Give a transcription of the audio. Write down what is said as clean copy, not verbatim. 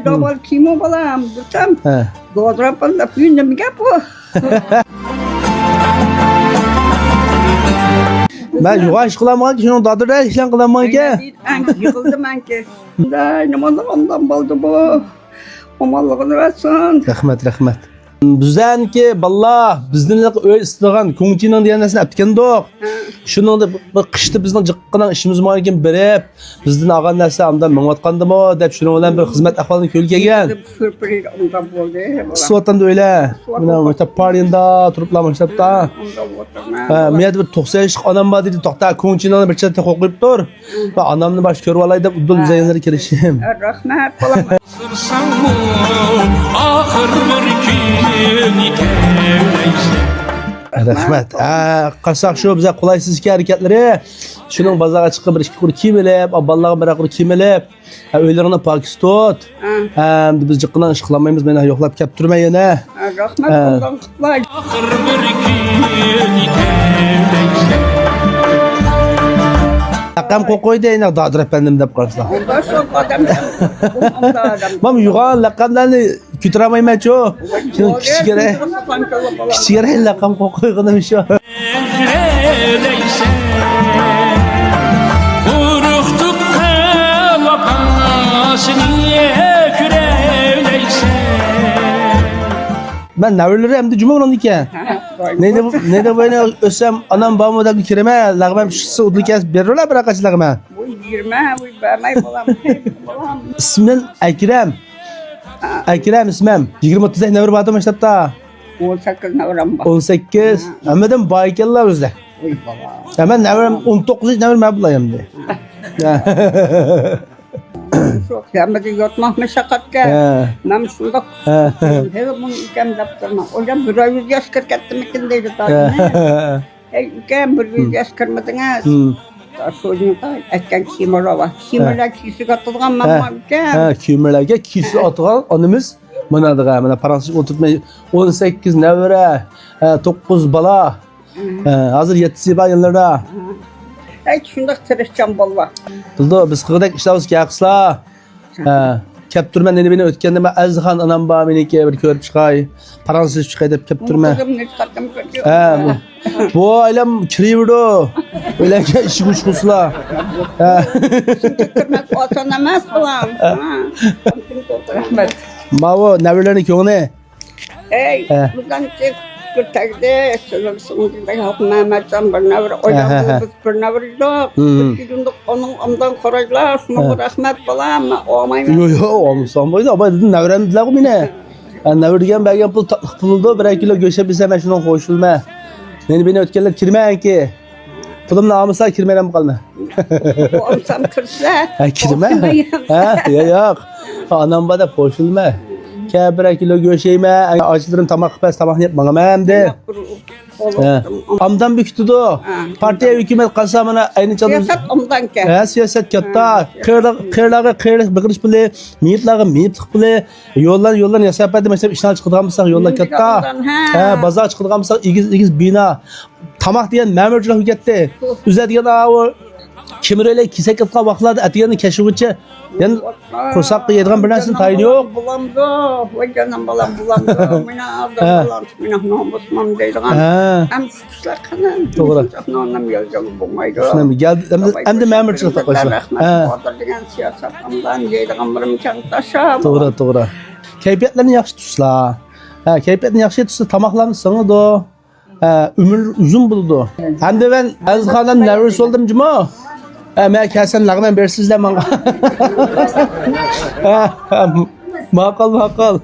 Doğal kim o balam? Tutam. Doğal pala piyun mi kapo? Ben yuvaş kılamak ki şunu dadıra işlen kılamak ki. Yıkıldım anki. Ne manzara ondan baldı bu. O mallığını versin. Rahmet. Bizden ki ballah bizden öyle istigan ko'ngchining deganasini aptgandoq. Shuni bir qishda bizning jiqqina ishimiz bor ekan berib, bizdan olgan narsa undan ming'atqandimi deb shuning bilan bir xizmat ahvolini ko'rgan. Sürpriz ondan bo'ldi. Suvatanda öyle. Mana maktab pariyanda turiblar maktabda. Ondan Men bir 90 yoshlik onam bor dedi, to'xta ko'ngchining bir chetda qo'yib tur. Va onamni bosh ko'rib olay deb udul zaynlari kirishim. Rahmat balam. Rahmat. Qarsak shu bize qulaysizlik harakatlari. Shuning bozorga chiqib bir ikki qur kiyim olib, bolalarga bir qur kiyim olib, uylarini pokis tut. Biz jiqqidan ish qilmaymiz, meni yo'qlab kelib turma yana. Rahmat ondan qutlay. Laqam qo'ydi endi Dadir efendim deb qarsa. Ondan so'ng odam. Mam yuğan laqamlarni ko'tiramayman-ku. Shuni kichikroq laqam qo'yganim shu. Ben navırları hem de cuma onun iken. Neydi böyle ölsem anam babamı da kireme lağmam çıksa udlu kes verirler bırakacı lağmam. Bu 20, bu vermey balam. İsmin Ekrem. Ekrem ismim. 20-30 navır badım işlepta. 18 navram var. 18. Hemen baykellar bizde. Oy baba. Hemen navırım 19 navır meblayım de. Çok yamada yotmak meşakkatka. Nam şunda. Her bunu ikem daptırma. Hocam 100 yaş kırkattım ikindeydi tabii. İkem 100 yaş kırmadınız. Soyun kay. Etken kimera var. Kimera kisi katılgan mamma ikem. Kimerlerge kisi atılan anımız. Mana Fransız oturtmayı 18 nevre, 9 bala. Hazır 7 yıllarda. Şunda tırışacağım balla. Bildi, biz qıqdak işlavuz ki aqsla. Kep turman neni beni ötkende ben Azixan anam ba meniki bir körüp çıkay. Fransız çıkay dep kep turma. Bu ailem kirivido. Öyle ki işi güç kusla. Kırmak olsan emez bulam. Mavu nevirlerini köğüne. Ey, buradan çık. Kırtak'da sınıfında halk Mehmetcan bir nevr, oylamız bir nevr yok. Günlük onun ondan koraylar, şuna rahmet balam, olmayın. Yo, olmuşsan boydu, ama dedim nevrem diler o mine. Nevr diyen belki puldu, bir kilo göçebilsem ben şundan koşulma. Beni ötkenler kirmeyen ki. Pulumla almışsa kirmeyen mi kalma? Olsam kırsa. Kirme? Yok. Anam bana koşulma. Bir kilo göçeyme, acılarım tamak pes tamak niyet bana memde. Amdan büküdü. Partiye hükümet kasamına aynı çaldım. Siyaset amdan ki. Siyaset katta. Kırlağı bakırış bile, miyitlik bile. Yollan yasap edin. Mesela işten çıkıdığımızsak yollar katta. Bazar çıkıdığımızsak igiz bina. Tamak diyen memurcular hüketti. Üzeri diyen ağır. Kimir öyle kisek yapılan vakılarda etiyenin keşfıçı. Yani kursaklı yediğin bir nesin tayini yok. Bulamdı. Vacanım balam bulamdı. Mina avda bulamdı. Mina namusmam deydiğin. Hem suçlar kanan. Doğru. Ondan yazacağım bulmaydı. Şimdi geldi. Hem de memurculukta koşuyor. Rahmet. Degan siyaset amdan deydiğin bir imkan taşa. Doğru. Keyfiyetlerini yaxşı tutsa. Keyfiyetlerini yaxşı tutsa tamaklarını sana da. Ömür uzun buldu. Hem de ben Azixan'dan nervös oldum cuma. Ben kelsen lağmen bersizle bana. Makal.